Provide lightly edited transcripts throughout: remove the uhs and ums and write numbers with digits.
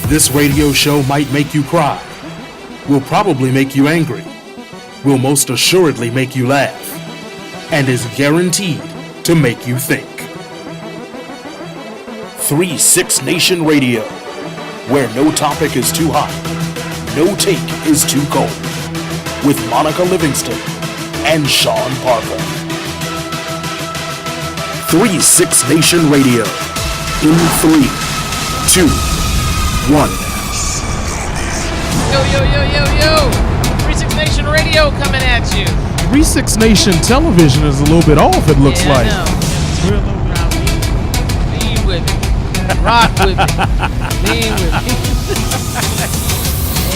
This radio show might make you cry, will probably make you angry, will most assuredly make you laugh, and is guaranteed to make you think. 3-6 Nation Radio, where no topic is too hot, no take is too cold, with Monica Livingston and Sean Parker. 3-6 Nation Radio, in 3, 2, 1. Yo, yo, yo, yo, yo! 3-6 Nation Radio coming at you. 3-6 Nation Television is a little bit off, it looks like. I know. Lean with me. Rock with me. Lean with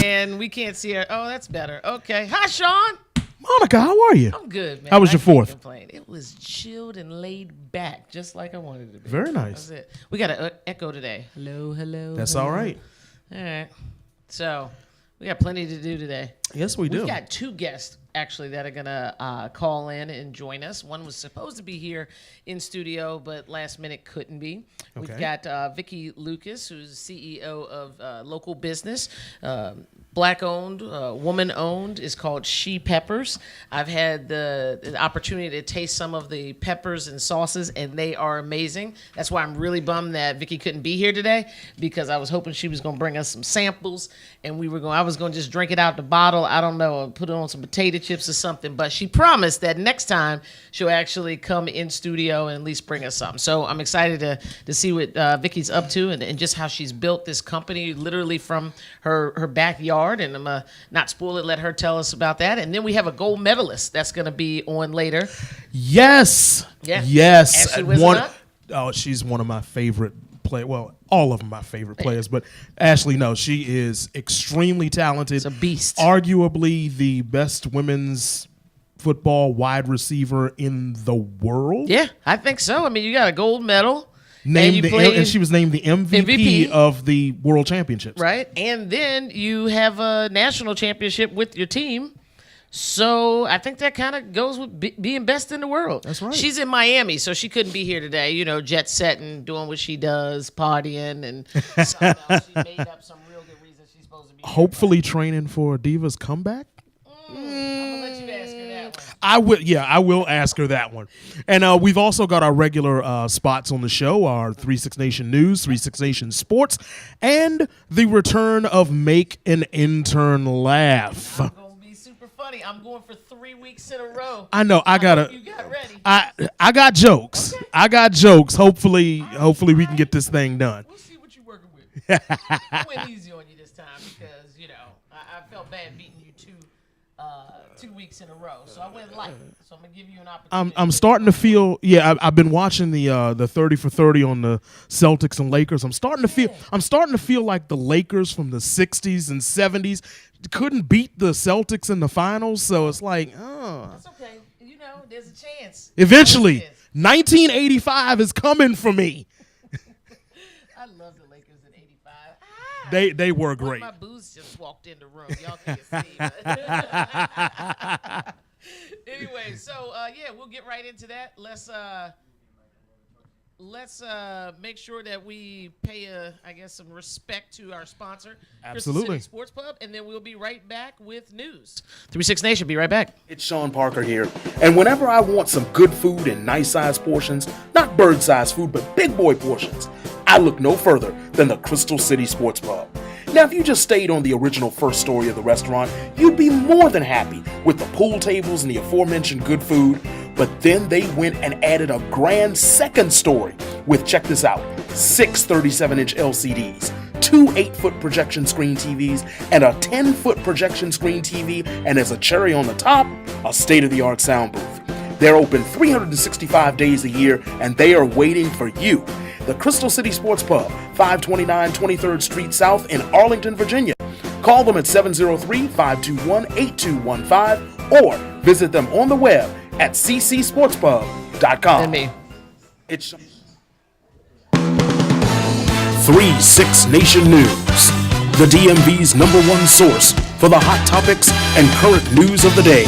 me. And we can't see her. Oh, that's better. Okay. Hi, Sean. Monica, how are you? I'm good, man. How was your fourth? Complain. It was chilled and laid back, just like I wanted it to be. Very nice. That's it. We got an echo today. Hello, hello. That's hello. all right. All right. So we got plenty to do today. Yes, we do. We've got two guests, actually, that are going to call in and join us. One was supposed to be here in studio, but last minute couldn't be. Okay. We've got Vicki Lucas, who's CEO of local business, Black-owned, woman-owned. Is called She Peppers. I've had the opportunity to taste some of the peppers and sauces, and they are amazing. That's why I'm really bummed that Vicki couldn't be here today, because I was hoping she was going to bring us some samples, and I was going to just drink it out the bottle. I don't know, put it on some potato chips or something. But she promised that next time she'll actually come in studio and at least bring us something. So I'm excited to see what Vicki's up to and just how she's built this company literally from her backyard. And I'm going to not spoil it, let her tell us about that. And then we have a gold medalist that's going to be on later. Yes. Yeah. Yes. Ashley Whistleup? Oh, she's one of my favorite players. Well, all of them my favorite players, but Ashley, no, she is extremely talented. It's a beast. Arguably the best women's football wide receiver in the world. Yeah, I think so. I mean, you got a gold medal. And she was named the MVP of the World Championships. Right. And then you have a national championship with your team. So I think that kind of goes with being best in the world. That's right. She's in Miami, so she couldn't be here today. You know, jet setting, doing what she does, partying, and something else. She made up some real good reason she's supposed to be here. Hopefully training for Diva's comeback. I'm going to let you ask her that one. I will ask her that one. And we've also got our regular spots on the show, our 3-6 Nation News, 3-6 Nation Sports, and the return of Make an Intern Laugh. I'm going to be super funny. I'm going for 3 weeks in a row. I know. You got ready. I got jokes. Okay. I got jokes. Hopefully we can get this thing done. We'll see what you're working with. I went easy on you this time because, I felt bad beating you 2 weeks in a row. So I went light. So I'm going to give you an opportunity. I'm starting to feel, I've been watching the 30 for 30 on the Celtics and Lakers. I'm starting to feel like the Lakers from the 60s and 70s couldn't beat the Celtics in the finals. So it's like, That's okay. There's a chance. Eventually, 1985 is coming for me. I love the Lakers in 85. They were great. My booze just walked in the room. Y'all can't see. But anyway, so we'll get right into that. Let's make sure that we pay some respect to our sponsor, Absolutely. Crystal City Sports Pub, and then we'll be right back with news. 3-6 Nation, be right back. It's Sean Parker here, and whenever I want some good food in nice-sized portions, not bird-sized food, but big boy portions, I look no further than the Crystal City Sports Pub. Now, if you just stayed on the original first story of the restaurant, you'd be more than happy with the pool tables and the aforementioned good food, but then they went and added a grand second story with, check this out, 6 37-inch LCDs, 2 8-foot projection screen TVs, and a 10-foot projection screen TV, and as a cherry on the top, a state-of-the-art sound booth. They're open 365 days a year, and they are waiting for you. The Crystal City Sports Pub, 529 23rd Street South in Arlington, Virginia. Call them at 703-521-8215 or visit them on the web at ccsportspub.com. And me. It's 3-6 Nation News, the DMV's #1 source for the hot topics and current news of the day,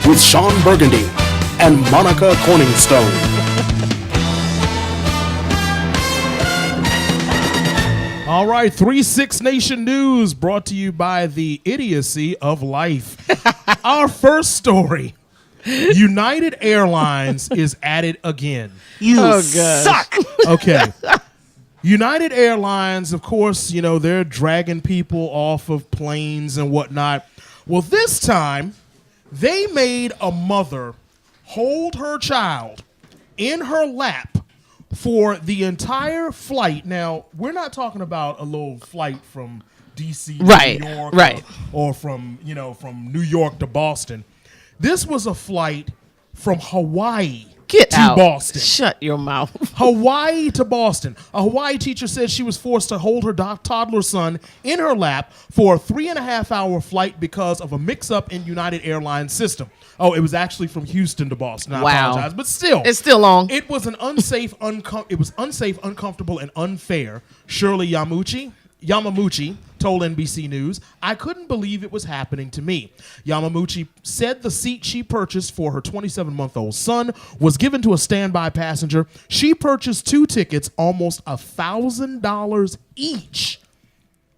with Sean Burgundy and Monica Corningstone. All right, 3-6 Nation News brought to you by the idiocy of life. Our first story, United Airlines is at it again. You suck. Okay. United Airlines, of course, you know, they're dragging people off of planes and whatnot. Well, this time, they made a mother hold her child in her lap for the entire flight. Now, we're not talking about a little flight from D.C. to Right, New York right. or from New York to Boston. This was a flight from Hawaii Get to out. Boston. Shut your mouth. Hawaii to Boston. A Hawaii teacher said she was forced to hold her toddler son in her lap for a 3.5-hour flight because of a mix-up in United Airlines system. Oh, it was actually from Houston to Boston. I Wow. apologize, but still, It's still long. it was an unsafe, uncomfortable, and unfair. Shirley Yamamuchi told NBC News, "I couldn't believe it was happening to me." Yamamuchi said the seat she purchased for her 27-month-old son was given to a standby passenger. She purchased 2 tickets, almost $1,000 each,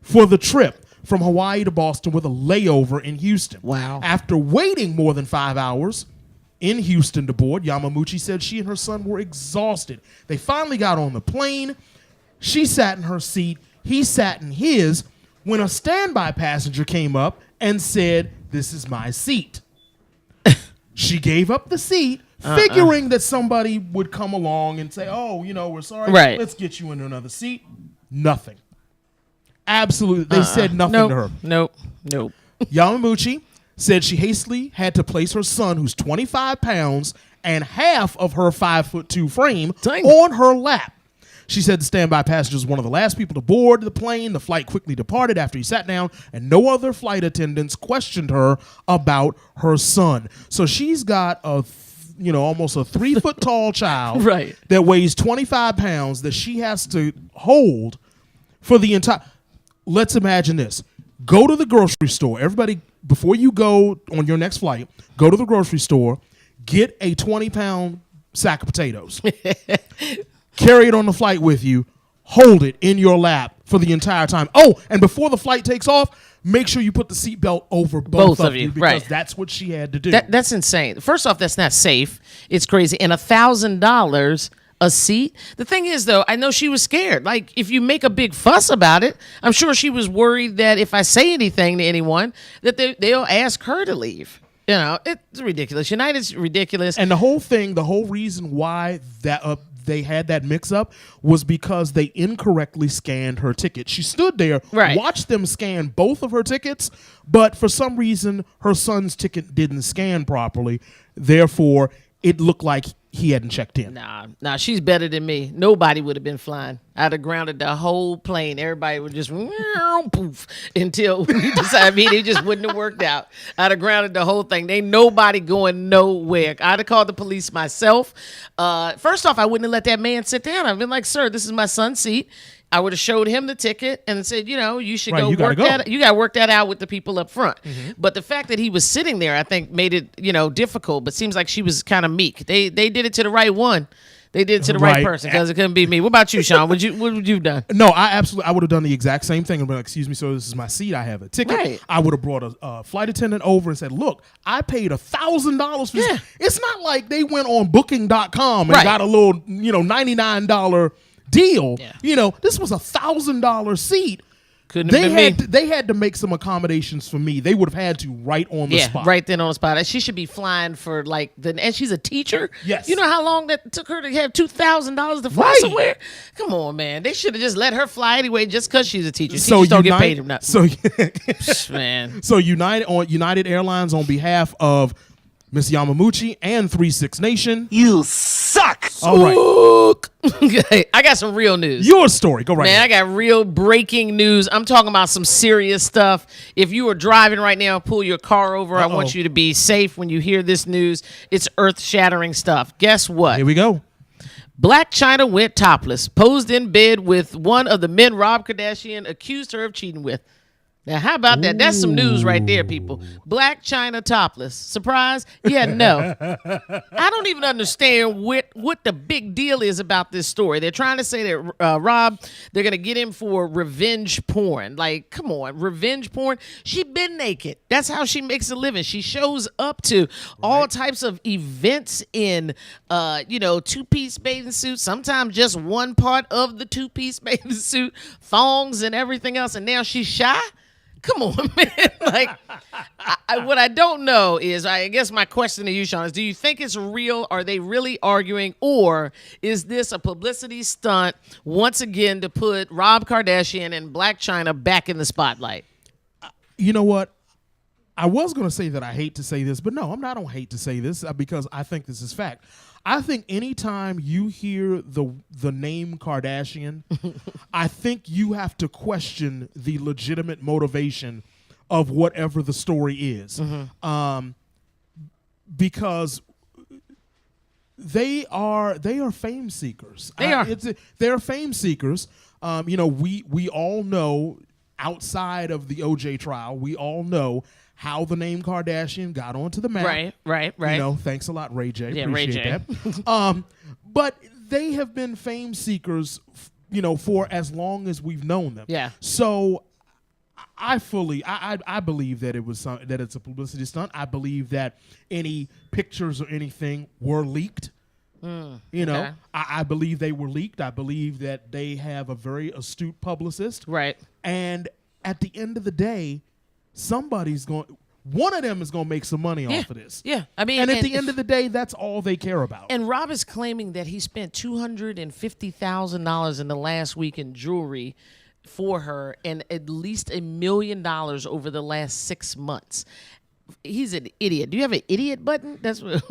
for the trip from Hawaii to Boston with a layover in Houston. Wow. After waiting more than 5 hours in Houston to board, Yamamuchi said she and her son were exhausted. They finally got on the plane. She sat in her seat. He sat in his when a standby passenger came up and said, "This is my seat." She gave up the seat, figuring that somebody would come along and say, "Oh, we're sorry. Right. Let's get you into another seat." Nothing. Absolutely. They said nothing Nope. to her. Nope. Yamamuchi said she hastily had to place her son, who's 25 pounds and half of her 5'2" frame, Dang. on her lap. She said the standby passenger was one of the last people to board the plane. The flight quickly departed after he sat down, and no other flight attendants questioned her about her son. So she's got almost a 3-foot tall child Right. that weighs 25 pounds that she has to hold for the entire. Let's imagine this. Go to the grocery store. Everybody, before you go on your next flight, go to the grocery store, get a 20-pound sack of potatoes. Carry it on the flight with you. Hold it in your lap for the entire time. Oh, and before the flight takes off, make sure you put the seatbelt over both of you because right. that's what she had to do. That's insane. First off, that's not safe. It's crazy. And $1,000 a seat. The thing is, though, I know she was scared. Like, if you make a big fuss about it, I'm sure she was worried that if I say anything to anyone, that they'll ask her to leave. It's ridiculous. United's ridiculous. And the whole reason why that they had that mix-up was because they incorrectly scanned her ticket. She stood there, Right. watched them scan both of her tickets, but for some reason, her son's ticket didn't scan properly. Therefore, it looked like he hadn't checked in. Nah, she's better than me. Nobody would have been flying. I'd have grounded the whole plane. Everybody would just poof until we decided it just wouldn't have worked out. I'd have grounded the whole thing. Ain't nobody going nowhere. I'd have called the police myself. First off, I wouldn't have let that man sit down. I've been like, "Sir, this is my son's seat." I would have showed him the ticket and said, you should Right, go you gotta work go. that. You got to work that out with the people up front. But the fact that he was sitting there, I think, made it, difficult. But seems like she was kind of meek. They did it to the right one. They did it to the right Right. person because it couldn't be me. What about you, Sean? What would you done? No, I would have done the exact same thing and been like, "Excuse me, sir, this is my seat. I have a ticket." Right. I would have brought a flight attendant over and said, "Look, I paid $1,000 for this." Yeah. It's not like they went on booking.com and Right. got a little, $99 deal. Yeah. This was $1,000 seat. Couldn't have been me. They had to make some accommodations for me. They would have had to right on the Yeah, spot. right then on the spot. She should be flying for and she's a teacher. Yes. You know how long that took her to have $2,000 to fly Right. somewhere? Come on, man. They should have just let her fly anyway, just because she's a teacher. Teachers don't get paid enough. So Man. So United Airlines, on behalf of Miss Yamamuchi and 3-6 Nation, You suck! all right, Okay, I got some real news. your story. Go right Man, I ahead. got real breaking news. I'm talking about some serious stuff. If you are driving right now, pull your car over. I want you to be safe when you hear this news. It's earth-shattering stuff. Guess what? Here we go. Blac Chyna went topless, posed in bed with one of the men Rob Kardashian accused her of cheating with. Now, how about that? That's some news right there, people. Black China topless. Surprise? Yeah, no. I don't even understand what the big deal is about this story. They're trying to say that Rob, they're going to get him for revenge porn. Like, come on, revenge porn? She been naked. That's how she makes a living. She shows up to all types of events in, two-piece bathing suits, sometimes just one part of the two-piece bathing suit, thongs and everything else, and now she's shy? Come on, man. Like, what I don't know is, I guess my question to you, Sean, is do you think it's real? Are they really arguing? Or is this a publicity stunt once again to put Rob Kardashian and Blac Chyna back in the spotlight? You know what? I was going to say that I hate to say this, but no, I don't hate to say this because I think this is fact. I think anytime you hear the name Kardashian, I think you have to question the legitimate motivation of whatever the story is, because they are fame seekers. They're fame seekers. We all know outside of the OJ trial, we all know how the name Kardashian got onto the map. Right. Thanks a lot, Ray J. Yeah, Appreciate Ray J. that. But they have been fame seekers, for as long as we've known them. Yeah. So I believe that that it's a publicity stunt. I believe that any pictures or anything were leaked. Okay. I believe they were leaked. I believe that they have a very astute publicist. Right. And at the end of the day, one of them is going to make some money off of this. Yeah. I mean, and at the end of the day, that's all they care about. And Rob is claiming that he spent $250,000 in the last week in jewelry for her and at least $1 million over the last 6 months. He's an idiot. Do you have an idiot button? That's what.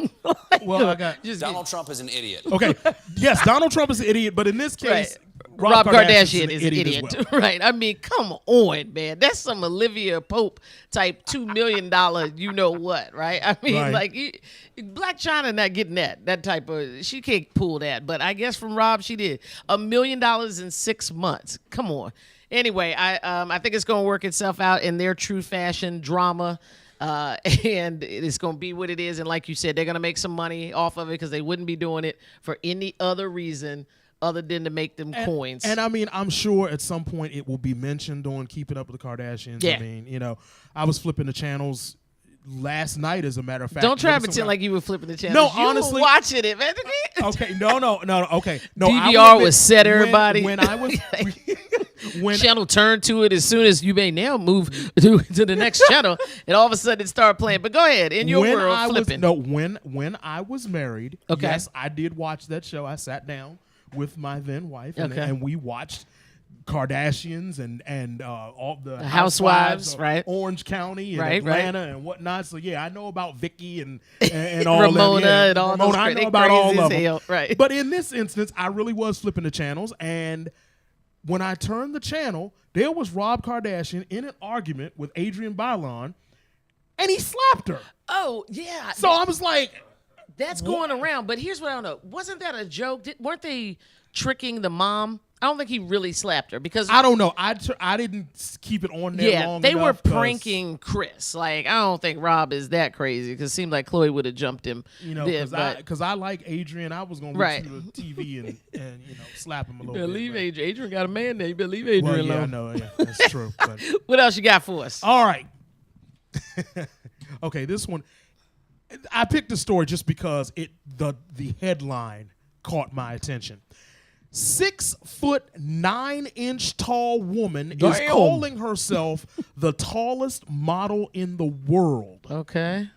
I got Donald Trump is an idiot. Okay. Yes, Donald Trump is an idiot, but in this case, Rob Kardashian is an idiot. as well. Right. I mean, come on, man. That's some Olivia Pope type $2 million, you know what, right? I mean, Right. Blac Chyna not getting that type of, she can't pull that. But I guess from Rob, she did. $1 million in 6 months. Come on. Anyway, I think it's going to work itself out in their true fashion drama. And it's going to be what it is. And like you said, they're going to make some money off of it because they wouldn't be doing it for any other reason other than to make them coins. And I mean, I'm sure at some point it will be mentioned on Keeping Up with the Kardashians. Yeah. I mean, I was flipping the channels last night, as a matter of fact. Don't try to pretend like you were flipping the channel. No, you honestly, were watching it, man. Okay, no. Okay, no. DVR was set, everybody. When I was. Channel turned to it as soon as you may now move to the next channel, and all of a sudden it started playing. But go ahead, in your world, flipping. When I was married, okay. Yes, I did watch that show. I sat down with my then wife, and we watched Kardashians and all the housewives, right? Orange County and right, Atlanta and whatnot. So yeah, I know about Vicky and all Ramona them. Yeah, and all Ramona, those. I know about all of them. Hell, right. But in this instance, I really was flipping the channels, and when I turned the channel, there was Rob Kardashian in an argument with Adrienne Bailon, and he slapped her. Oh yeah. So I was like, that's going around. But here's what I don't know. Wasn't that a joke? Weren't they tricking the mom? I don't think he really slapped her because I don't know. I didn't keep it on there long enough. Yeah, they were pranking Chris. Like, I don't think Rob is that crazy because it seemed like Khloe would have jumped him. Because I like Adrienne. I was going to reach to the TV and slap him a little bit. Leave Adrienne. Adrienne got a man there. You better leave Adrienne alone. Yeah, I know. Yeah, that's true. But. What else you got for us? All right. Okay, this one. I picked the story just because the headline caught my attention. 6'9" tall woman is calling herself the tallest model in the world. Okay.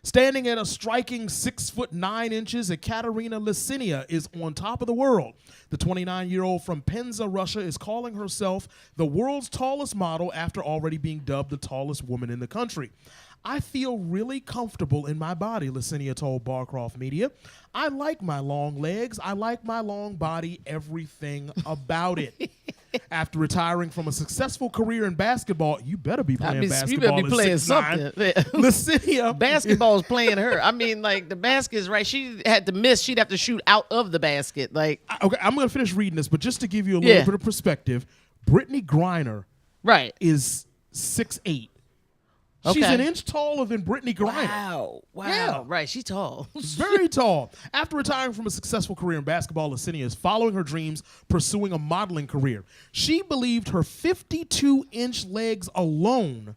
Standing at a striking 6'9", Ekaterina Lisinia is on top of the world. The 29-year-old from Penza, Russia, is calling herself the world's tallest model after already being dubbed the tallest woman in the country. I feel really comfortable in my body, Lisinia told Barcroft Media. I like my long legs. I like my long body, everything about it. After retiring from a successful career in basketball, you better be playing basketball. You better be playing something. Lisinia. Basketball's playing her. I mean, like, the basket is right. She had to miss. She'd have to shoot out of the basket. Like, okay, I'm going to finish reading this, but just to give you a little bit of perspective, Brittany Griner right. is 6'8". Okay. She's an inch taller than Brittany Griner. Wow. Yeah. Right, she's tall. Very tall. After retiring from a successful career in basketball, Lascinia is following her dreams, pursuing a modeling career. She believed her 52-inch legs alone,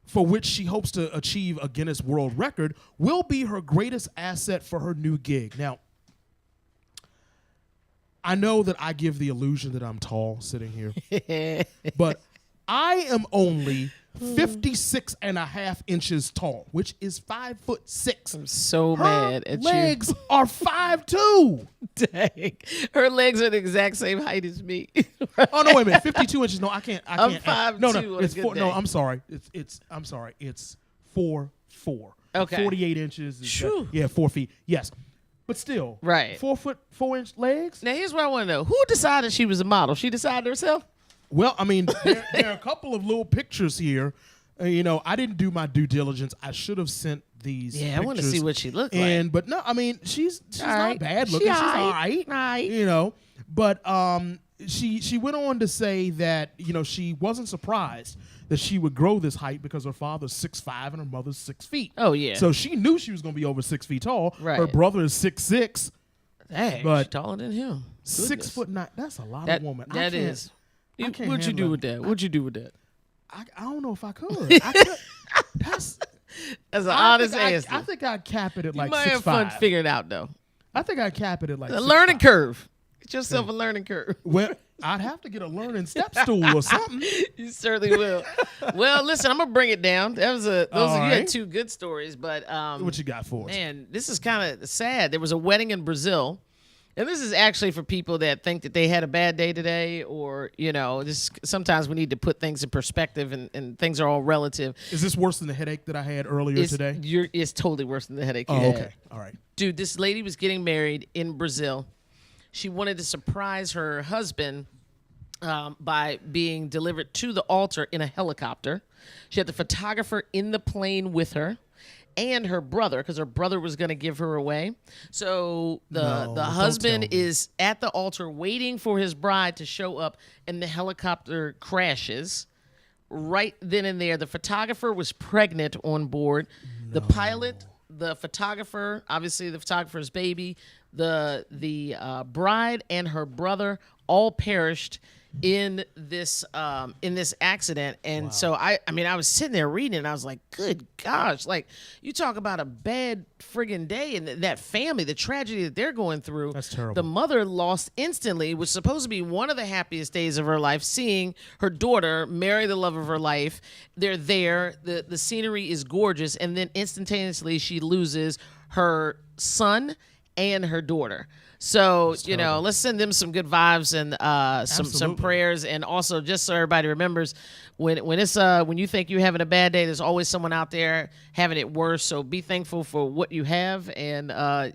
for which she hopes to achieve a Guinness World Record, will be her greatest asset for her new gig. Now, I know that I give the illusion that I'm tall sitting here, but I am only 56 and a half inches tall, which is 5'6". I'm so Her mad at legs are 5'2". Dang. Her legs are the exact same height as me. Oh no, wait a minute, 52 inches. No, I can't. I'm No, 5'2" no, on a it's good 4. No, day. I'm sorry. I'm sorry. It's 4'4". Okay. 48 inches. Is, Phew. yeah, 4 feet. Yes, but still, Right. 4 foot 4 inch legs. Now, here's what I want to know. Who decided she was a model? She decided herself? Well, I mean, there are a couple of little pictures here. I didn't do my due diligence. I should have sent these. Yeah, I want to pictures. see what she looked like. But no, I mean, she's All not right. bad looking. She's all right. Right. But she went on to say that she wasn't surprised that she would grow this height because her father's 6'5" and her mother's 6 feet. Oh, yeah. So she knew she was going to be over 6 feet tall. Right. Her brother is 6'6". Dang, But she's taller than him. 6'9". That's a lot That, of woman. that is. I can't What'd you handle do with that? What'd you do with that? I don't know if I could. That's That's an I honest think answer. I think I'd cap it at you like might have fun 6'5". figuring it out, though. I think I'd cap it at like A 6'5". learning curve. Get yourself a learning curve. Well, I'd have to get a learning step stool or something. You certainly will. Well, listen, I'm gonna bring it down. That was you right. had two good stories, but What you got for us? man, this is kind of sad. There was a wedding in Brazil, and this is actually for people that think that they had a bad day today, or this. Sometimes we need to put things in perspective, and things are all relative. Is this worse than the headache that I had earlier today? It's totally worse than the headache you Oh, had. okay. All right. Dude, this lady was getting married in Brazil. She wanted to surprise her husband by being delivered to the altar in a helicopter. She had the photographer in the plane with her and her brother, because her brother was going to give her away. So the don't husband tell me. is at the altar waiting for his bride to show up, and the helicopter crashes. Right then and there, the photographer was pregnant on board. The pilot, the photographer, obviously the photographer's baby, the bride and her brother all perished in this accident. And so I was sitting there reading it, and I was like, good gosh, like, you talk about a bad friggin' day, and that family, the tragedy that they're going through. That's terrible. The mother lost instantly. It was supposed to be one of the happiest days of her life, seeing her daughter marry the love of her life. They're there. The scenery is gorgeous. And then instantaneously she loses her son and her daughter. So, let's send them some good vibes and some Absolutely. prayers. And also, just so everybody remembers, when you think you're having a bad day, there's always someone out there having it worse. So be thankful for what you have, and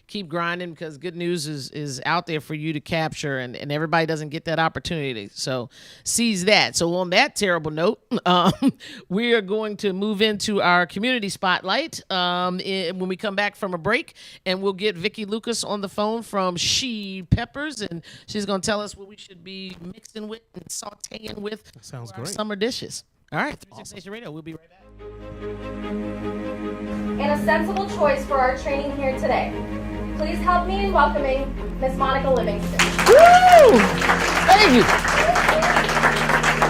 keep grinding, because good news is out there for you to capture, and everybody doesn't get that opportunity. So seize that. So on that terrible note, we are going to move into our community spotlight when we come back from a break, and we'll get Vicki Lucas on the phone from She Peppers, and she's going to tell us what we should be mixing with and sauteing with Sounds for our great. summer dishes. All right, 360 Nation Radio. We'll be right back. And a sensible choice for our training here today. Please help me in welcoming Miss Monica Livingston. Woo! Thank you.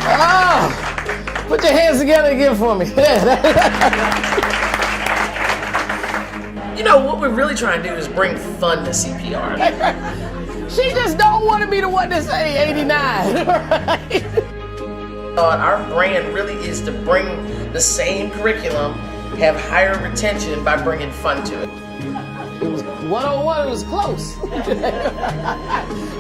Oh, put your hands together again for me. What we're really trying to do is bring fun to CPR. She just don't want to be the one to say 89. Right? Our brand really is to bring the same curriculum, have higher retention by bringing fun to it. It was 101, it was close.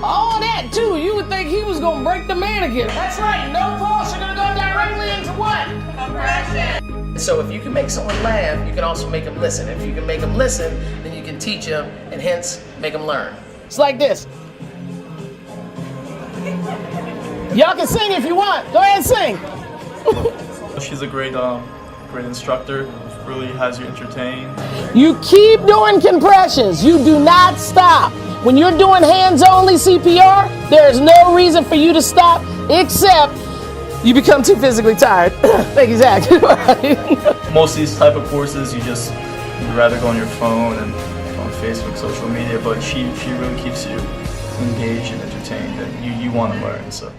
All that too, you would think he was gonna break the mannequin. That's right, no pulse, you're gonna go directly into what? Compression. So if you can make someone laugh, you can also make them listen. If you can make them listen, then you can teach them, and hence make them learn. It's like this. Y'all can sing if you want. Go ahead and sing. She's a great instructor. Really has you entertained. You keep doing compressions. You do not stop. When you're doing hands-only CPR, there's no reason for you to stop except You become too physically tired. Exactly. Right. Most of these type of courses, you'd rather go on your phone and on Facebook, social media, but she really keeps you engaged and entertained, and you want to learn. So.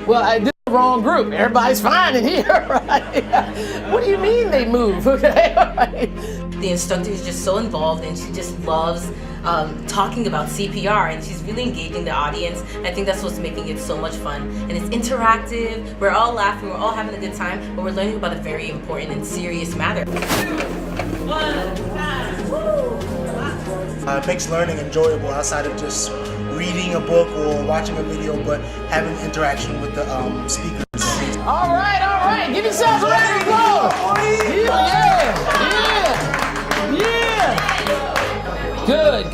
Well, I did the wrong group. Everybody's fine in here, right? What do you mean they move? Okay, all right. The instructor is just so involved, and she just loves talking about CPR, and she's really engaging the audience. I think that's what's making it so much fun, and it's interactive. We're all laughing, we're all having a good time, but we're learning about a very important and serious matter. It makes learning enjoyable outside of just reading a book or watching a video, but having interaction with the speakers. All right. Give yourselves a round of applause. Yeah. Good.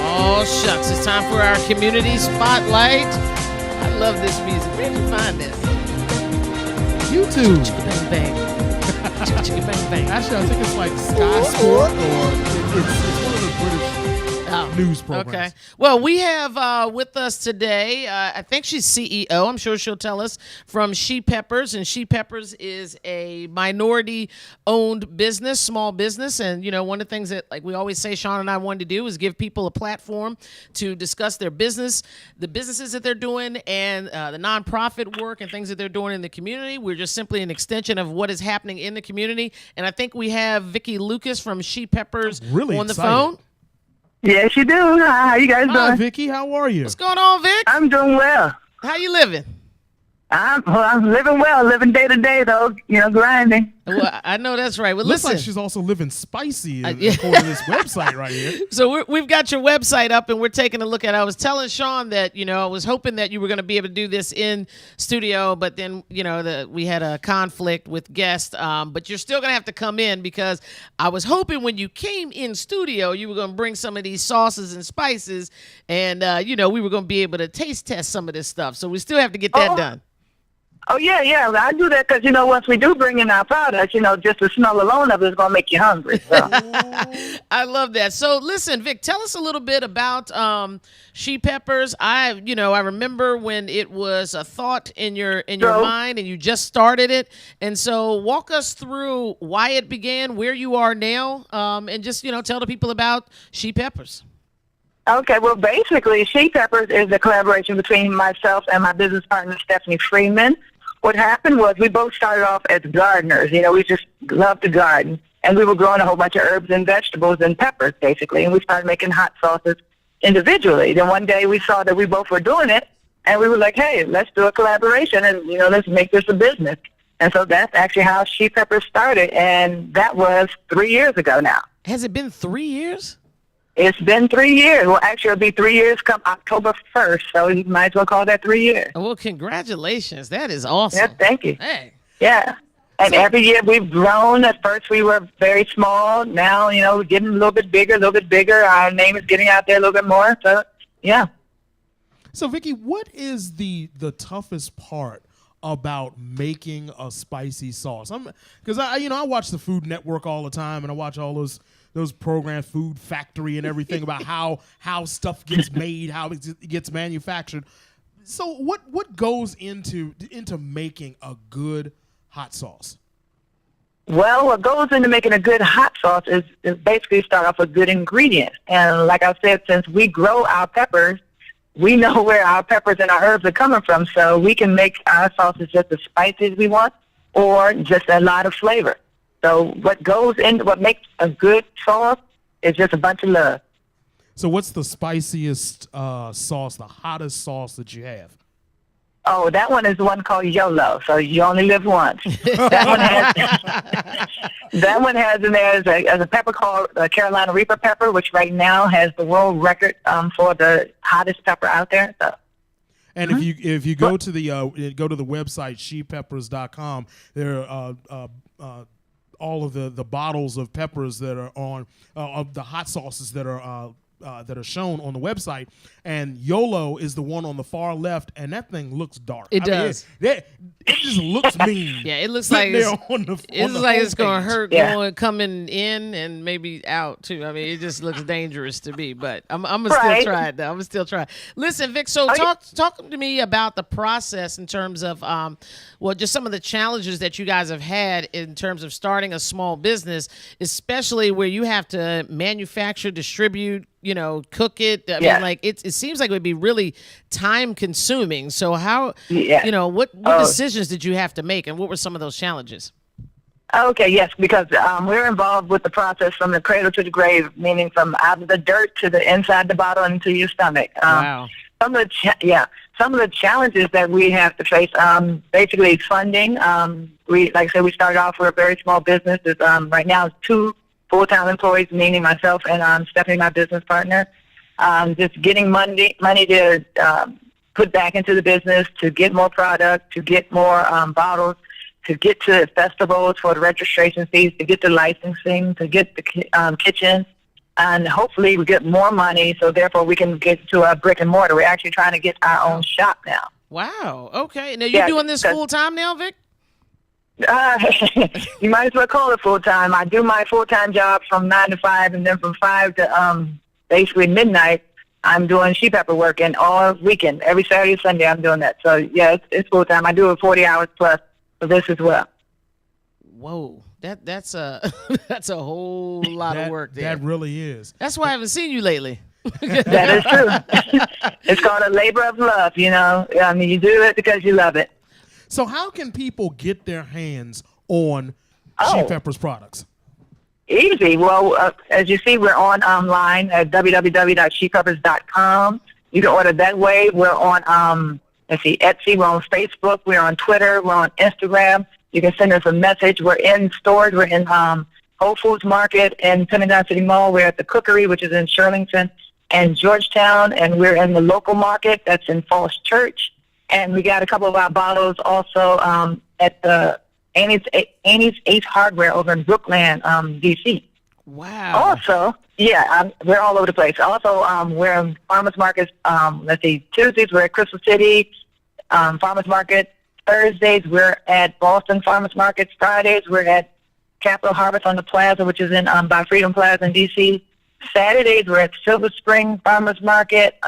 Oh, shucks. It's time for our community spotlight. I love this music. Where did you find this? YouTube. Chicka bang bang. Chicka bang bang. Actually, I think it's like Sky Sport or it's one of the British news programs. Okay. Well, we have with us today, I think she's CEO. I'm sure she'll tell us, from She Peppers. And She Peppers is a minority-owned business, small business. And, you know, one of the things that, like we always say, Sean and I wanted to do is give people a platform to discuss their business, the businesses that they're doing, and the nonprofit work and things that they're doing in the community. We're just simply an extension of what is happening in the community. And I think we have Vicki Lucas from She Peppers on the phone. Yes, you do. How you guys doing? Hi, Vicki. How are you? What's going on, Vic? I'm doing well. How you living? I'm living well, living day to day though, grinding. Well, I know that's right. Well, Looks listen. like she's also living spicy according to this website right here. So we've got your website up, and we're taking a look at it. I was telling Sean that, I was hoping that you were going to be able to do this in studio, but then, we had a conflict with guests. But you're still going to have to come in, because I was hoping when you came in studio, you were going to bring some of these sauces and spices, and, we were going to be able to taste test some of this stuff. So we still have to get that done. Oh, yeah. I do that because, once we do bring in our products, just the smell alone of it is going to make you hungry. So. I love that. So listen, Vic, tell us a little bit about She Peppers. I remember when it was a thought in your mind and you just started it. And so walk us through why it began, where you are now, and just, tell the people about She Peppers. Okay, well, basically, She Peppers is a collaboration between myself and my business partner, Stephanie Freeman. What happened was we both started off as gardeners. We just loved to garden. And we were growing a whole bunch of herbs and vegetables and peppers, basically. And we started making hot sauces individually. Then one day we saw that we both were doing it. And we were like, hey, let's do a collaboration and, let's make this a business. And so that's actually how She Peppers started. And that was 3 years ago now. Has it been 3 years? It's been 3 years. Well, actually, it'll be 3 years come October 1st, so you might as well call that 3 years. Well, congratulations. That is awesome. Yeah, thank you. Hey. Yeah. And every year we've grown. At first we were very small. Now, we're getting a little bit bigger. Our name is getting out there a little bit more. So, yeah. So, Vicki, what is the toughest part about making a spicy sauce? Because I watch the Food Network all the time, and I watch all those programs, Food Factory and everything, about how stuff gets made, how it gets manufactured. So what goes into making a good hot sauce? Well, what goes into making a good hot sauce is basically start off with good ingredients. And like I said, since we grow our peppers, we know where our peppers and our herbs are coming from, so we can make our sauces just as spicy as we want or just a lot of flavor. So what makes a good sauce is just a bunch of love. So what's the spiciest sauce, the hottest sauce that you have? Oh, that one is the one called YOLO. So you only live once. That one has in there as a pepper called Carolina Reaper pepper, which right now has the world record for the hottest pepper out there. So. And if you go to the website shepeppers.com, there are all of the bottles of peppers that are on of the hot sauces that are that are shown on the website, and YOLO is the one on the far left, and that thing looks dark. It does. It just looks mean. Yeah, it looks like it's gonna hurt coming in and maybe out too. I mean, it just looks dangerous to me. But I'm gonna still try it though. I'm gonna still try. Listen, Vic. So talk to me about the process in terms of just some of the challenges that you guys have had in terms of starting a small business, especially where you have to manufacture, distribute, cook it. I mean, like it seems like it would be really time consuming. So how, what decisions did you have to make, and what were some of those challenges? Okay, yes, because we're involved with the process from the cradle to the grave, meaning from out of the dirt to the inside the bottle into your stomach. Wow. Some of the challenges that we have to face, basically funding. Like I said, we started off, we're a very small business. It's, right now it's 2 full-time employees, meaning myself and Stephanie, my business partner. Just getting money to put back into the business, to get more product, to get more bottles, to get to festivals for the registration fees, to get the licensing, to get the kitchen. And hopefully we get more money, so therefore we can get to a brick and mortar. We're actually trying to get our own shop now. Wow. Okay. Now you're doing this full time now, Vic? You might as well call it full time. I do my full time job from 9 to 5, and then from 5 to basically midnight, I'm doing She Pepper work, and all weekend, every Saturday and Sunday, I'm doing that. So yeah, it's full time. I do it 40 hours plus for this as well. Whoa. That's a that's a whole lot of work there. That really is. That's why I haven't seen you lately. That is true. It's called a labor of love, I mean, you do it because you love it. So how can people get their hands on She Pepper's products? Easy. Well, as you see, we're online at www.shepeppers.com. You can order that way. We're on, Etsy. We're on Facebook. We're on Twitter. We're on Instagram. You can send us a message. We're in stores. We're in Whole Foods Market in Pentagon City Mall. We're at the Cookery, which is in Shirlington and Georgetown. And we're in the local market that's in Falls Church. And we got a couple of our bottles also at the Annie's Ace Hardware over in Brookland, D.C. Wow. Also, we're all over the place. Also, we're in farmers markets. Tuesdays we're at Crystal City Farmers Market. Thursdays we're at Boston Farmers Market. Fridays we're at Capital Harvest on the Plaza, which is in by Freedom Plaza in D.C. Saturdays we're at Silver Spring Farmers Market.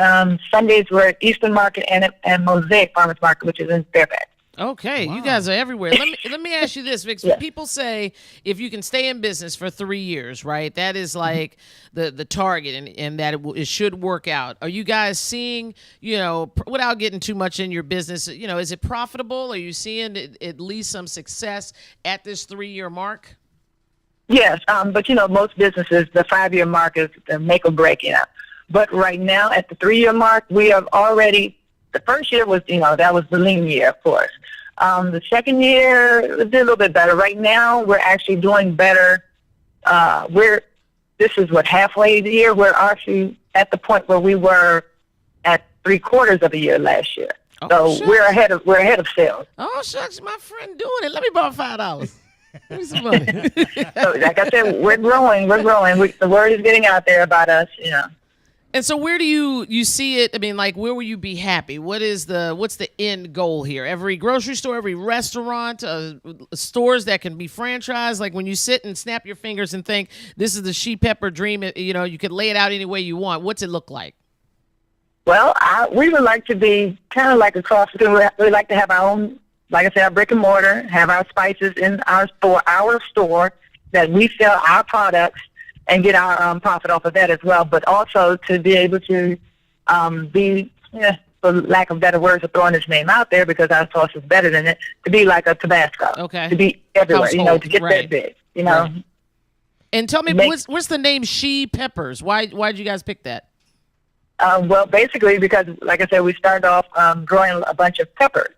Sundays we're at Eastern Market and Mosaic Farmers Market, which is in Fairfax. Okay, wow. You guys are everywhere. Let me ask you this, Vic. So people say if you can stay in business for 3 years, right? That is like the target, and that it should work out. Are you guys seeing, without getting too much in your business, is it profitable? Are you seeing at least some success at this 3-year mark? Yes, but most businesses, the 5-year mark is the make or break. But right now at the 3-year mark, we have already. The first year was, that was the lean year, of course. The second year did a little bit better. Right now, we're actually doing better. This is halfway the year. We're actually at the point where we were at 3/4 of a year last year. So shucks. we're ahead of sales. Oh shucks, my friend doing it. Let me borrow $5. Give me some money. So, like I said, we're growing. The word is getting out there about us. And so where do you see it? I mean, like, where will you be happy? What's the end goal here? Every grocery store, every restaurant, stores that can be franchised? Like when you sit and snap your fingers and think, this is the She Pepper dream, you could lay it out any way you want. What's it look like? Well, we would like to be kind of like across the street. We like to have our own, like I said, our brick and mortar, have our spices in our store that we sell our products and get our profit off of that as well, but also to be able to be, for lack of better words of throwing this name out there because our sauce is better than it, to be like a Tabasco. Okay. To be everywhere, Household, to get that big, Right. And tell me, what's the name She Peppers? Why did you guys pick that? Well, basically because, like I said, we started off growing a bunch of peppers.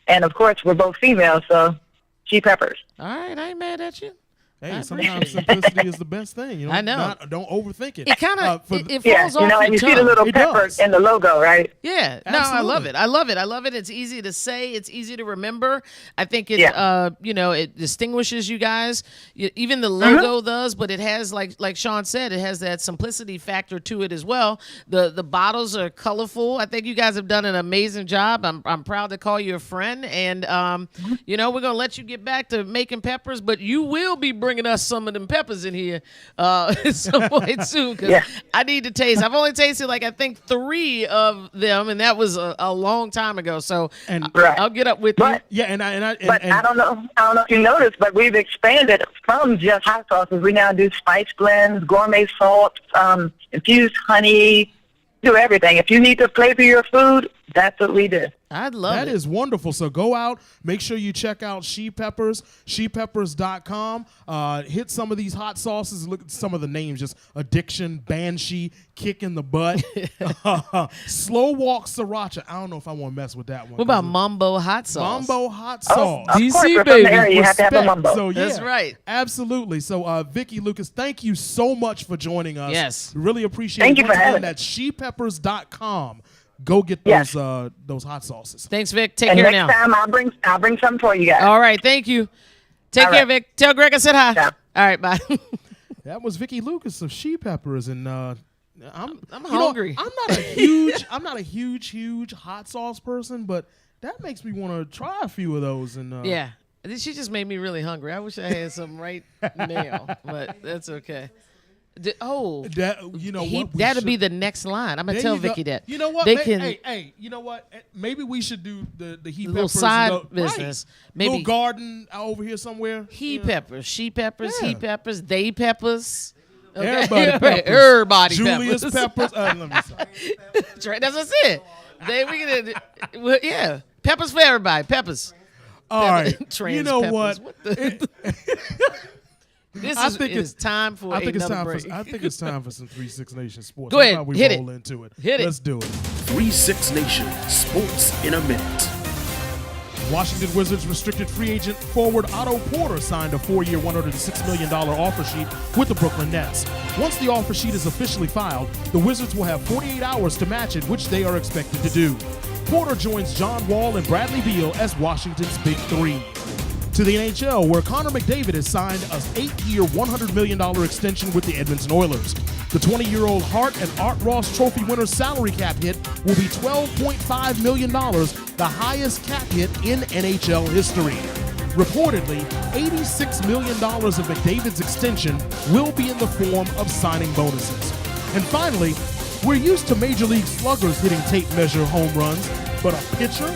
And, of course, we're both females, so She Peppers. All right, I ain't mad at you. Hey, sometimes simplicity is the best thing. You know, I know. Don't overthink it. It kind of it Yeah, falls off and your you see the tongue. little It pepper does. in the logo, right? Yeah, no, I love Absolutely. it. I love it. I love it. It's easy to say. It's easy to remember. I think it, Yeah. it distinguishes you guys. Even the logo does, but it has like Sean said, it has that simplicity factor to it as well. The bottles are colorful. I think you guys have done an amazing job. I'm proud to call you a friend, and we're gonna let you get back to making peppers, but you will be bringing us some of them peppers in here at some point soon, because I need to taste. I've only tasted I think 3 of them, and that was a long time ago. So I'll get up with you. Yeah, I don't know if you noticed, but we've expanded from just hot sauces. We now do spice blends, gourmet salts, infused honey, do everything. If you need to flavor your food, that's what we do. I'd love That it. is wonderful. So go out, make sure you check out She Peppers, shepeppers.com. Hit some of these hot sauces. Look at some of the names, just Addiction, Banshee, Kick in the Butt, Slow Walk Sriracha. I don't know if I want to mess with that one. What about Mambo hot sauce? Mambo hot sauce? Of course, we're from the area. You have to have a Respect. mumbo. So, yeah, That's right. Absolutely. So, Vicki Lucas, thank you so much for joining us. Yes. We really appreciate Thank it. you Once for having again, me. that's shepeppers.com. Go get Yes. those hot sauces. Thanks, Vic. Take And care next now. time I'll bring some for you guys. All right, thank you. Take All care, right. Vic. Tell Greg I said hi. Yeah. All right, bye. That was Vicki Lucas of She Peppers, and I'm hungry. I'm not a huge hot sauce person, but that makes me want to try a few of those. And Yeah. She just made me really hungry. I wish I had some right now, but that's okay. that you know what, that'll be the next line. I'm gonna There tell you go. Vicky that. You know what? They can Hey, you know what? Maybe we should do the he little peppers, side right. business. Maybe little garden over here somewhere. he peppers, she peppers, Yeah. he peppers, they peppers. Okay? Everybody peppers. Everybody Julius peppers. Peppers. Let me stop. That's right. That's what I said. Yeah, peppers for everybody. Peppers. All right. Trans You know peppers. what? This I is think it's time for I think it's another time break. for I think it's time for some 3-6 Nation sports. Go How ahead, about we hit roll it. into it. Hit it. Let's do it. 3-6 Nation Sports in a Minute. Washington Wizards restricted free agent forward Otto Porter signed a 4-year, $106 million offer sheet with the Brooklyn Nets. Once the offer sheet is officially filed, the Wizards will have 48 hours to match it, which they are expected to do. Porter joins John Wall and Bradley Beal as Washington's Big Three. To the NHL, where Connor McDavid has signed an 8-year, $100 million extension with the Edmonton Oilers. The 20-year-old Hart and Art Ross Trophy winner's salary cap hit will be $12.5 million, the highest cap hit in NHL history. Reportedly, $86 million of McDavid's extension will be in the form of signing bonuses. And finally, we're used to Major League sluggers hitting tape measure home runs, but a pitcher?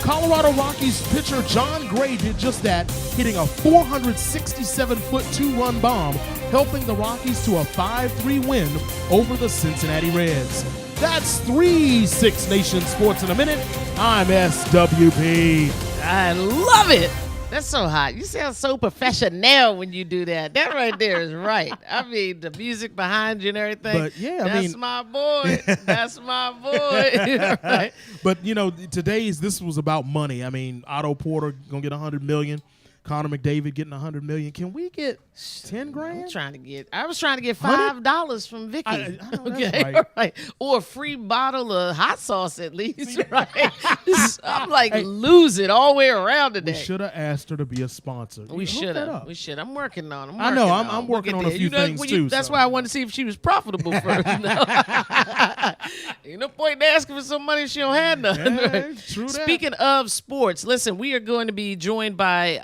Colorado Rockies pitcher John Gray did just that, hitting a 467-foot two-run bomb, helping the Rockies to a 5-3 win over the Cincinnati Reds. That's 3-6 Nation Sports in a Minute. I'm SWP. I love it. That's so hot. You sound so professional when you do that. That right there is right. I mean, the music behind you and everything. But, yeah, I that's mean- my boy. That's my boy. Right. But this was about money. I mean, Otto Porter gonna get $100 million. Connor McDavid getting $100 million. Can we get 10 grand? I was trying to get $5 from Vicky. I know that's okay, right. right. Or a free bottle of hot sauce at least, right? I'm like, lose it all the way around today. We should have asked her to be a sponsor. We Hook should that have. up. We should. I'm working on it. I know. I'm working on a few things too. That's so. why I wanted to see if she was profitable first. Ain't no point in asking for some money if she don't have none. Yeah, true that. Speaking of sports, listen, we are going to be joined by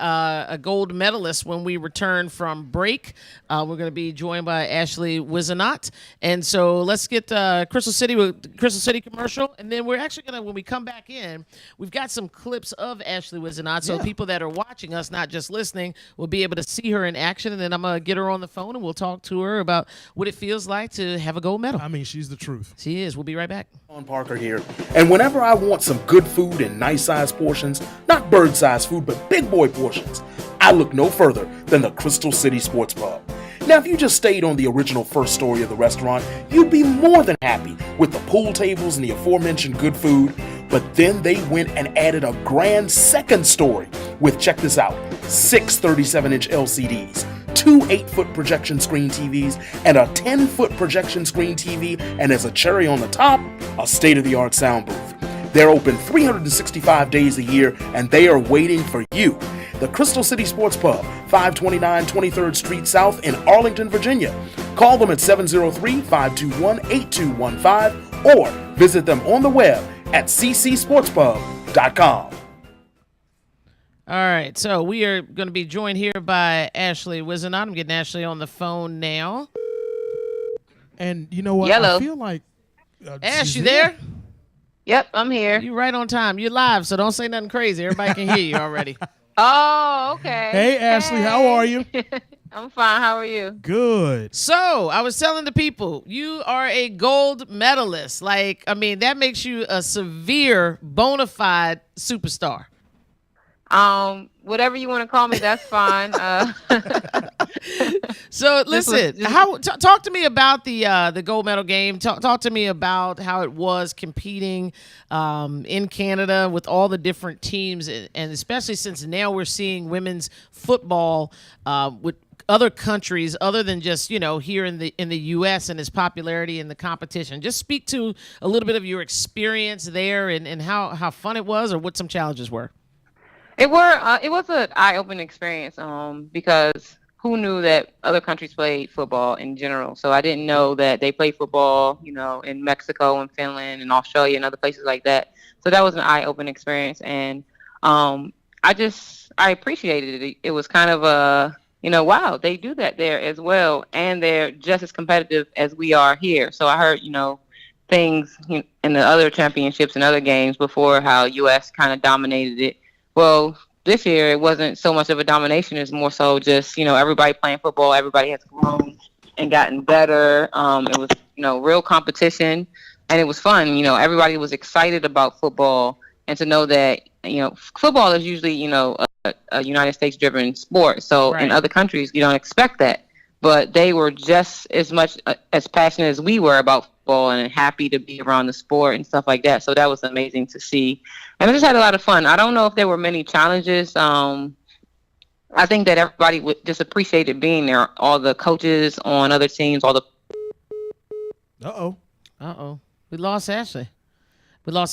a gold medalist when we return from break. We're going to be joined by Ashley Wizenot. And so let's get Crystal City commercial. And then we're actually going to, when we come back in, we've got some clips of Ashley Wizenot. So Yeah. people that are watching us, not just listening, will be able to see her in action. And then I'm going to get her on the phone and we'll talk to her about what it feels like to have a gold medal. I mean, she's the truth. She is. We'll be right back. Sean Parker here, and whenever I want some good food in nice-sized portions, not bird-sized food, but big boy portions, I look no further than the Crystal City Sports Pub. Now, if you just stayed on the original first story of the restaurant, you'd be more than happy with the pool tables and the aforementioned good food, but then they went and added a grand second story with, check this out, 6 37-inch LCDs, 2 8-foot projection screen TVs, and a 10-foot projection screen TV, and as a cherry on the top, a state-of-the-art sound booth. They're open 365 days a year, and they are waiting for you. The Crystal City Sports Pub, 529 23rd Street South in Arlington, Virginia. Call them at 703-521-8215 or visit them on the web at ccsportspub.com. All right, so we are going to be joined here by Ashley Wizenot. I'm getting Ashley on the phone now. And you know what? Yellow. I feel like Ash, she's you there? Yep, I'm here. You right on time. You're live, so don't say nothing crazy. Everybody can hear you already. Oh, okay. Hey, Ashley, how are you? I'm fine. How are you? Good. So I was telling the people, you are a gold medalist. Like, I mean, that makes you a severe bona fide superstar. Whatever you want to call me, that's fine. So listen, talk to me about the gold medal game. Talk to me about how it was competing in Canada with all the different teams, and especially since now we're seeing women's football with other countries other than just here in the U.S. and its popularity in the competition. Just speak to a little bit of your experience there and how fun it was, or what some challenges were. It was an eye-opening experience because who knew that other countries played football in general? So I didn't know that they play football, in Mexico and Finland and Australia and other places like that. So that was an eye-opening experience, and I appreciated it. It was kind of wow, they do that there as well, and they're just as competitive as we are here. So I heard, things in the other championships and other games before how U.S. kind of dominated it. Well, this year it wasn't so much of a domination. It's more so just, everybody playing football. Everybody has grown and gotten better. It was, real competition, and it was fun. Everybody was excited about football, and to know that, football is usually, a United States driven sport. So Right. in other countries, you don't expect that. But they were just as much as passionate as we were about football and happy to be around the sport and stuff like that. So that was amazing to see. And I just had a lot of fun. I don't know if there were many challenges. I think that everybody just appreciated being there. All the coaches on other teams, all the... Uh-oh. We lost Ashley.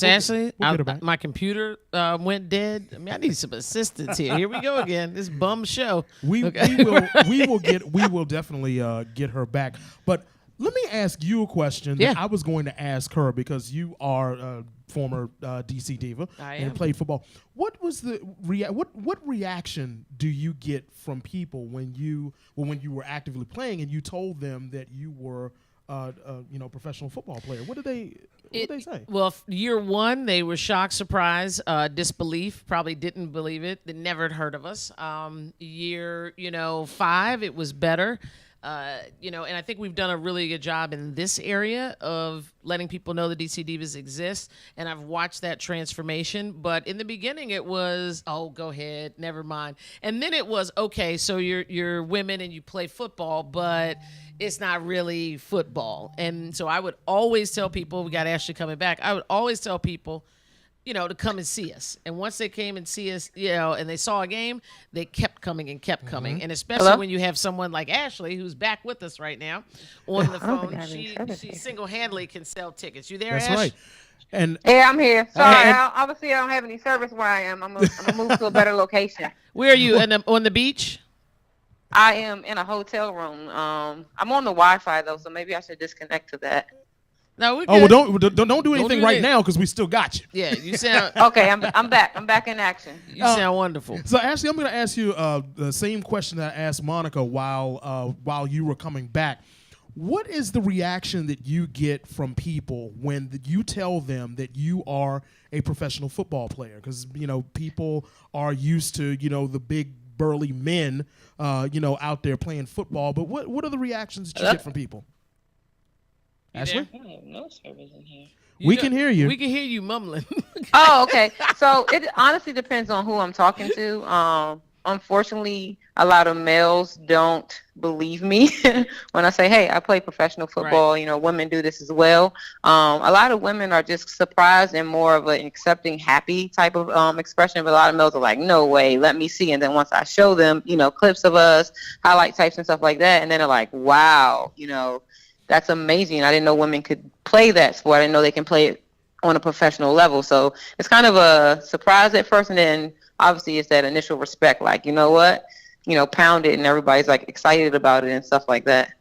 Ashley. We'll get her back. My computer went dead. I mean, I need some assistance here. Here we go again. This bum show. We will definitely get her back. But let me ask you a question that I was going to ask her, because you are a former DC Diva and played football. What was the what reaction do you get from people when you were actively playing and you told them that you were professional football player? What did they say? Well, year one, they were shocked, surprised, disbelief, probably didn't believe it. They never had heard of us. Year, 5, it was better. And I think we've done a really good job in this area of letting people know the DC Divas exist, and I've watched that transformation. But in the beginning, it was, oh, go ahead, never mind. And then it was, okay, so you're women and you play football, but it's not really football. And so I would always tell people, we got Ashley coming back, I would always tell people, to come and see us. And once they came and see us, and they saw a game, they kept coming and kept coming. And especially when you have someone like Ashley, who's back with us right now on the phone, she single-handedly can sell tickets. You there, That's Ash? right. And Yeah, I'm here. Sorry, obviously I don't have any service where I am. I'm gonna move to a better location. Where are you? On the beach? I am in a hotel room. I'm on the Wi-Fi though, so maybe I should disconnect to that. No, we're oh, good. well, don't do anything do right anything. now, because we still got you. Yeah, you sound Okay, I'm back. I'm back in action. you sound wonderful. So, Ashley, I'm going to ask you the same question that I asked Monica while you were coming back. What is the reaction that you get from people when you tell them that you are a professional football player? Because people are used to the big burly men out there playing football. But what are the reactions that you get from people? Ashley? I have no service in here. We can hear you. We can hear you mumbling. Oh, okay. So it honestly depends on who I'm talking to. Unfortunately, a lot of males don't believe me when I say, hey, I play professional football. Right. You know, women do this as well. A lot of women are just surprised and more of an accepting, happy type of expression. But a lot of males are like, no way, let me see. And then once I show them, you know, clips of us, highlight types and stuff like that, and then they're like, wow, you know, that's amazing. I didn't know women could play that sport. I didn't know they can play it on a professional level. So it's kind of a surprise at first, and then obviously it's that initial respect, like, you know what, you know, pound it, and everybody's like excited about it and stuff like that.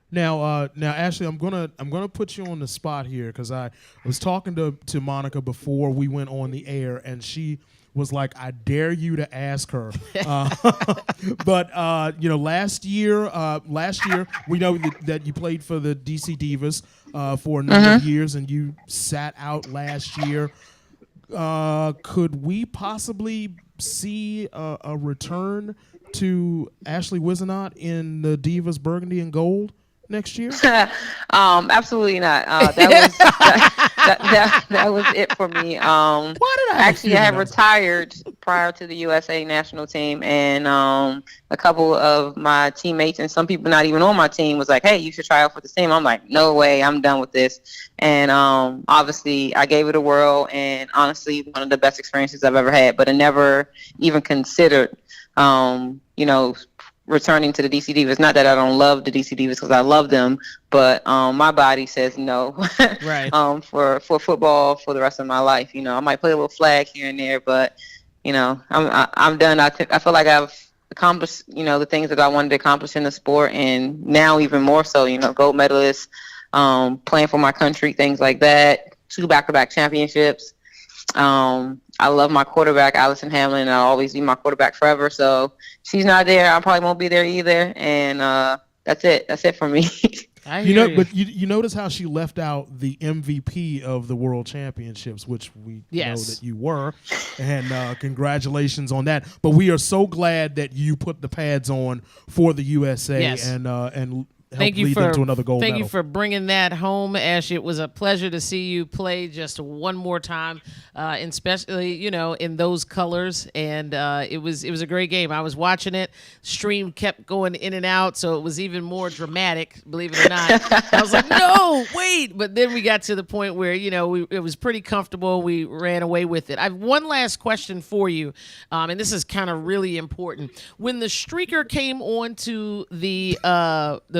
Now, Ashley, I'm gonna put you on the spot here because I was talking to Monica before we went on the air, and she was like, I dare you to ask her. But you know, last year we know that you played for the DC Divas for a number of years, and you sat out last year. Could we possibly see a return to Ashley Wisenot in the Divas Burgundy and Gold next year? Absolutely not. That was it for me. Why did I actually, I had retired prior to the USA national team, and a couple of my teammates and some people not even on my team was like, hey, you should try out for the team. I'm like, no way, I'm done with this. And obviously I gave it a whirl, and honestly, one of the best experiences I've ever had, but I never even considered you know, returning to the DC Divas. Not that I don't love the DC Divas, because I love them, but my body says no. Right. For football for the rest of my life. You know, I might play a little flag here and there, but you know, I'm done. I feel like I've accomplished, you know, the things that I wanted to accomplish in the sport, and now even more so. You know, gold medalist, playing for my country, things like that. 2 back-to-back championships. I love my quarterback, Allison Hamlin, and I'll always be my quarterback forever. So she's not there, I probably won't be there either. And that's it. That's it for me. But you notice how she left out the MVP of the World Championships, which we know that you were, and congratulations on that. But we are so glad that you put the pads on for the USA and help lead them to another gold medal. Thank you for bringing that home, Ash. It was a pleasure to see you play just one more time, and especially, you know, in those colors. And it was a great game. I was watching it. Stream kept going in and out, so it was even more dramatic, believe it or not. I was like, no, wait. But then we got to the point where, you know, it was pretty comfortable. We ran away with it. I have one last question for you, and this is kind of really important. When the streaker came onto the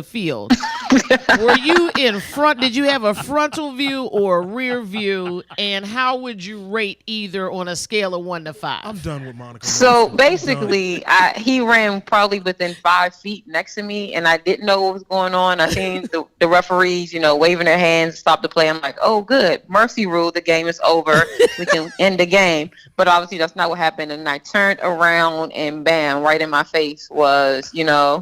field, were you in front? Did you have a frontal view or a rear view? And how would you rate either on a scale of 1 to 5? I'm done with Monica. So basically, he ran probably within 5 feet next to me, and I didn't know what was going on. I seen the referees, you know, waving their hands, stop the play. I'm like, oh, good, mercy rule. The game is over. We can end the game. But obviously, that's not what happened. And I turned around, and bam, right in my face was, you know,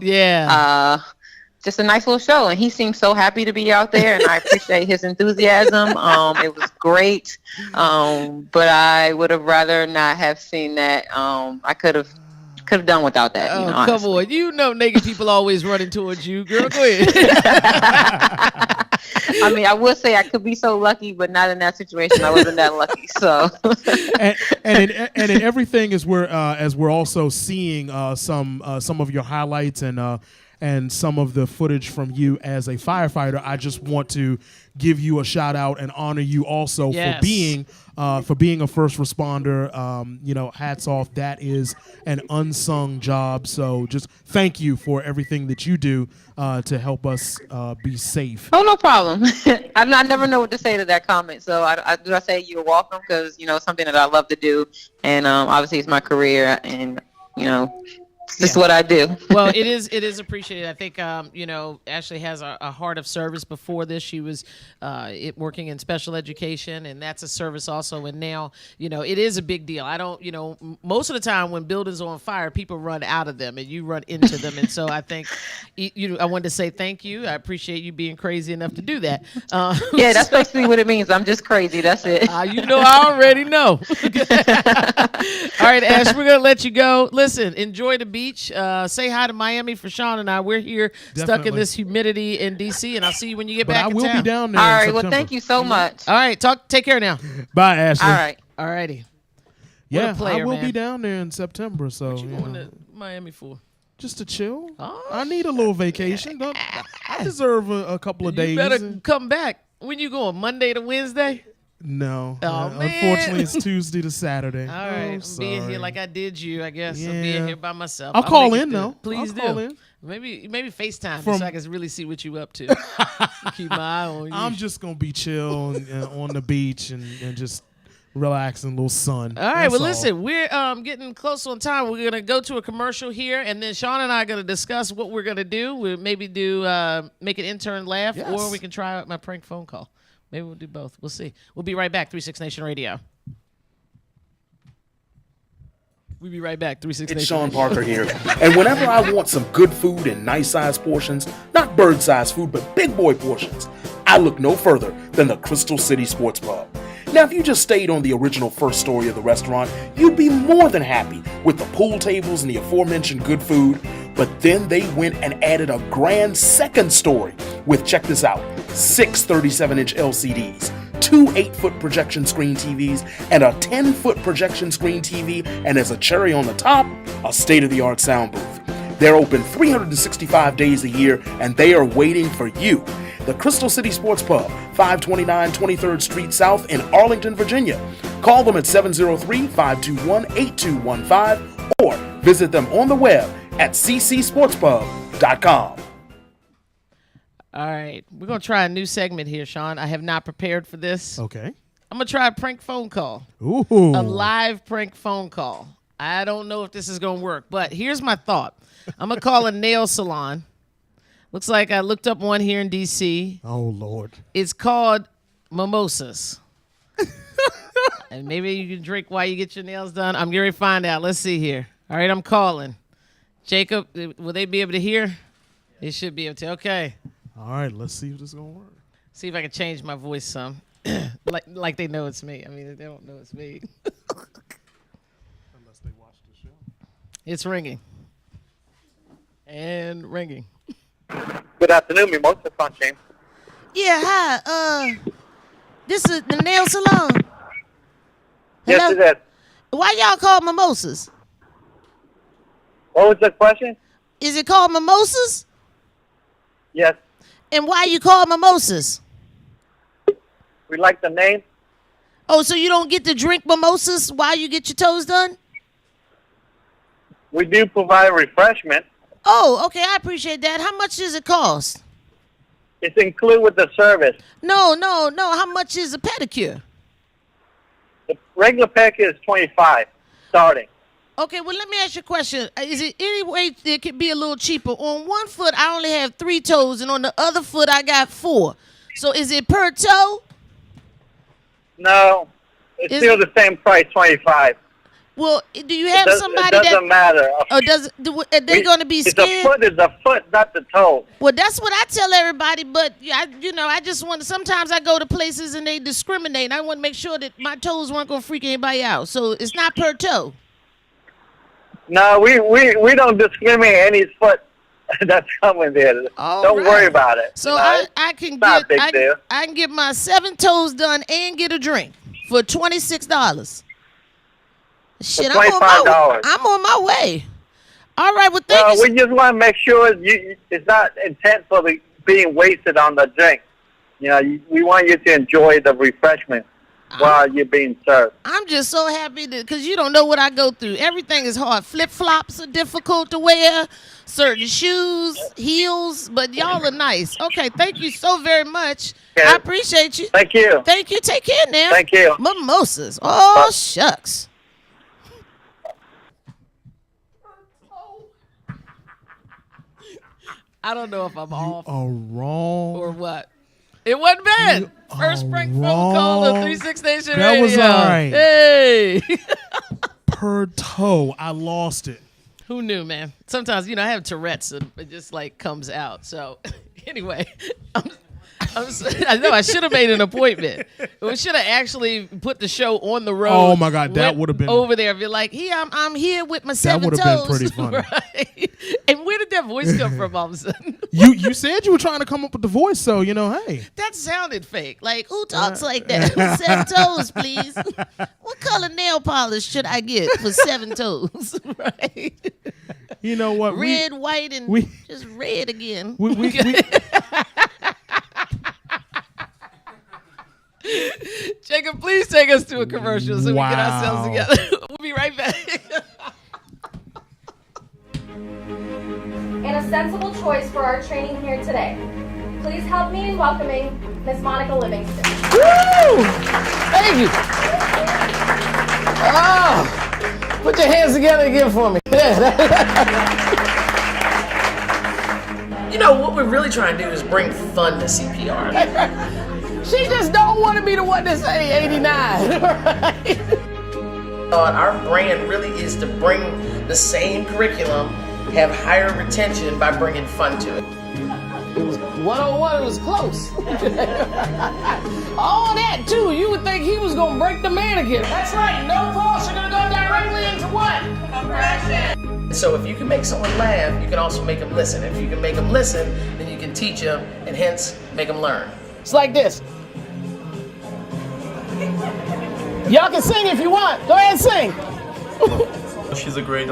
just a nice little show, and he seemed so happy to be out there, and I appreciate his enthusiasm. It was great, but I would have rather not have seen that. I could have done without that. Oh, you know, come honestly. on! You know, naked people always running towards you, girl. Go ahead. I mean, I will say I could be so lucky, but not in that situation. I wasn't that lucky. So, and in everything, as we're also seeing some of your highlights and some of the footage from you as a firefighter, I just want to give you a shout out and honor you also for being a first responder. You know, hats off. That is an unsung job. So just thank you for everything that you do to help us be safe. Oh, no problem. I never know what to say to that comment. So I say you're welcome, because, you know, it's something that I love to do. And obviously it's my career, and, you know, this is what I do. Well, it is appreciated. I think, you know, Ashley has a heart of service. Before this, she was working in special education, and that's a service also. And now, you know, it is a big deal. I don't, you know, most of the time when buildings are on fire, people run out of them and you run into them. And so I think, I wanted to say thank you. I appreciate you being crazy enough to do that. Yeah, that's basically what it means. I'm just crazy. That's it. You know, I already know. All right, Ash, we're going to let you go. Listen, enjoy the beach. Say hi to Miami for Sean and I. We're here stuck in this humidity in DC, and I'll see you when you get back in town. I will be down there. All right. Well, thank you so much. All right. Take care now. Bye, Ashley. All right. All righty. Yeah, player, I will man. be down there in September. So You going to Miami for? Just to chill. Oh, I need a little vacation. I deserve a couple of days. You better come back. When you going? Monday to Wednesday? No. Oh, man. Unfortunately, it's Tuesday to Saturday. All right. I'm being here like I did you, I guess. I'm being here by myself. I'll call make in, it though. Please I'll do. call in. Maybe FaceTime me so I can really see what you up to. Keep my eye on you. I'm just going to be chill and on the beach and just relax in a little sun. All right. That's Well, all. listen, we're getting close on time. We're going to go to a commercial here, and then Sean and I are going to discuss what we're going to do. We'll maybe do make an intern laugh, Yes. or we can try out my prank phone call. Maybe we'll do both. We'll see. We'll be right back. 36 Nation Radio. We'll be right back. 36 It's Nation Sean Radio. Parker here. And whenever I want some good food in nice-sized portions, not bird-sized food, but big boy portions, I look no further than the Crystal City Sports Pub. Now, if you just stayed on the original first story of the restaurant, you'd be more than happy with the pool tables and the aforementioned good food. But then they went and added a grand second story with, check this out, 6 37-inch LCDs, 2 8-foot projection screen TVs, and a 10-foot projection screen TV, and as a cherry on the top, a state-of-the-art sound booth. They're open 365 days a year, and they are waiting for you. The Crystal City Sports Pub, 529 23rd Street South in Arlington, Virginia. Call them at 703-521-8215 or visit them on the web at ccsportspub.com. All right. We're going to try a new segment here, Sean. I have not prepared for this. Okay. I'm going to try a prank phone call. Ooh. A live prank phone call. I don't know if this is going to work, but here's my thought. I'm going to call a nail salon. Looks like I looked up one here in D.C. Oh, Lord. It's called Mimosas. And maybe you can drink while you get your nails done. I'm going to find out. Let's see here. All right, I'm calling. Jacob, will they be able to hear? They should be able to. Okay. All right, let's see if this is going to work. See if I can change my voice some. like they know it's me. I mean, they don't know it's me. Unless they watch the show. It's ringing. And ringing. Good afternoon, Mimosa Sunshine. Yeah, hi. This is the nail salon. Yes, it is. Why y'all call mimosas? What was the question? Is it called mimosas? Yes, And why you call mimosas? we like the name. Oh, so you don't get to drink mimosas while you get your toes done? We do provide refreshment. Oh, okay, I appreciate that. How much does it cost? It's included with the service. No. How much is a pedicure? The regular package is $25 starting. Okay, well, let me ask you a question. Is it any way it could be a little cheaper? On one foot, I only have 3 toes, and on the other foot, I got 4. So is it per toe? No, it's Is still it- the same price, $25. Well, do you have somebody it doesn't matter. Or are they going to be It's scared? a foot, not the toe. Well, that's what I tell everybody, but I just want to. Sometimes I go to places and they discriminate. And I want to make sure that my toes weren't going to freak anybody out. So it's not per toe. No, we don't discriminate any foot that's coming there. All Don't right. worry about it. So you know? I can not a big get deal. I can get my 7 toes done and get a drink for $26. Shit, For $25. I'm on my way. All right, well, thank you. We just want to make sure it's not intent for being wasted on the drink. You know, we want you to enjoy the refreshment while you're being served. I'm just so happy because you don't know what I go through. Everything is hard. Flip-flops are difficult to wear, certain shoes, heels, but y'all are nice. Okay, thank you so very much. Okay. I appreciate you. Thank you. Thank you. Take care now. Thank you. Mimosas. Oh, shucks. I don't know if I'm off wrong. or what. It wasn't bad. First prank phone call of 36 Nation That Radio. was all right. Hey. Per toe, I lost it. Who knew, man? Sometimes, I have Tourette's and it just comes out. So anyway, I know I should have made an appointment. We should have actually put the show on the road. Oh, my God, that went would have been- over there. Be like, I'm here with my 7 would toes. have been pretty funny. Right? And where did that voice come from all of a sudden? You said you were trying to come up with the voice, so hey. That sounded fake. Like, who talks like that? 7 toes, please. What color nail polish should I get for 7 toes? Right? You know what? Red, white, and we- just red again. We Jacob, please take us to a commercial so we get ourselves Wow. together. We'll be right back. And a sensible choice for our training here today. Please help me in welcoming Miss Monica Livingston. Woo! Thank you. Oh, put your hands together again for me. You know, what we're really trying to do is bring fun to CPR. She just don't want to be the one to say 89. Right? Our brand really is to bring the same curriculum, have higher retention by bringing fun to it. It was 101, it was close. All that too, you would think he was gonna break the mannequin. That's right, no pulse, you're gonna go directly into what? Compression. So if you can make someone laugh, you can also make them listen. If you can make them listen, then you can teach them and hence make them learn. It's like this. Y'all can sing if you want. Go ahead and sing. She's a great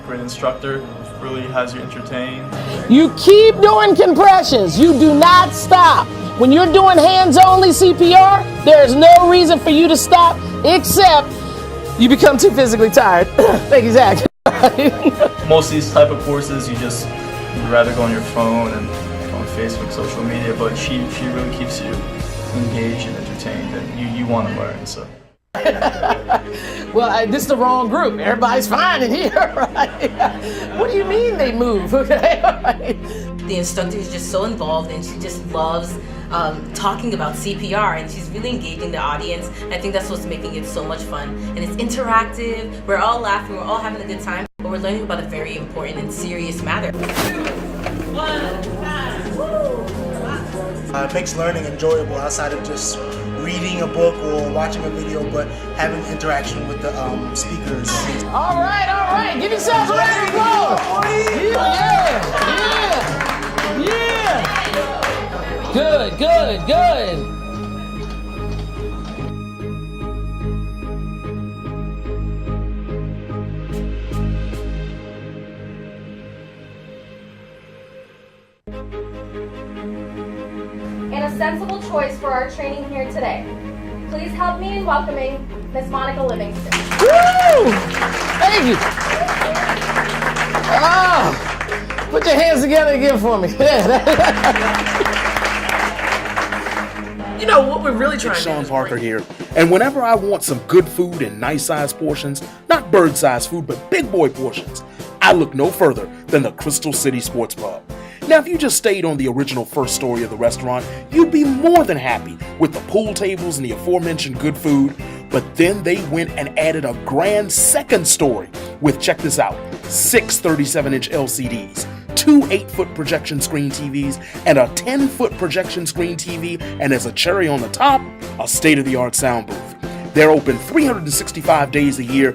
instructor. Really has you entertained. You keep doing compressions. You do not stop. When you're doing hands-only CPR, there's no reason for you to stop except you become too physically tired. Thank you, Zach. Most of these type of courses, you'd rather go on your phone and on Facebook, social media, but she really keeps you engaged and entertained, and you want to learn. So. Well, this is the wrong group. Everybody's fine in here, right? What do you mean they move? Okay, right. The instructor is just so involved and she just loves talking about CPR, and she's really engaging the audience. I think that's what's making it so much fun. And it's interactive, we're all laughing, we're all having a good time, but we're learning about a very important and serious matter. 2, 1, time. Woo! It makes learning enjoyable outside of just reading a book or watching a video, but having interaction with the speakers. All right. Give yourselves a round of applause. Yeah. Good. And a sensible choice for our training here today. Please help me in welcoming Miss Monica Livingston. Woo! Thank you. Oh, put your hands together again for me. You know, what we're really trying to do Sean is Parker here, and whenever I want some good food in nice-sized portions, not bird-sized food, but big boy portions, I look no further than the Crystal City Sports Pub. Now, if you just stayed on the original first story of the restaurant, you'd be more than happy with the pool tables and the aforementioned good food, but then they went and added a grand second story with, check this out, 6 37-inch LCDs, 2 8-foot projection screen TVs, and a 10-foot projection screen TV, and as a cherry on the top, a state-of-the-art sound booth. They're open 365 days a year,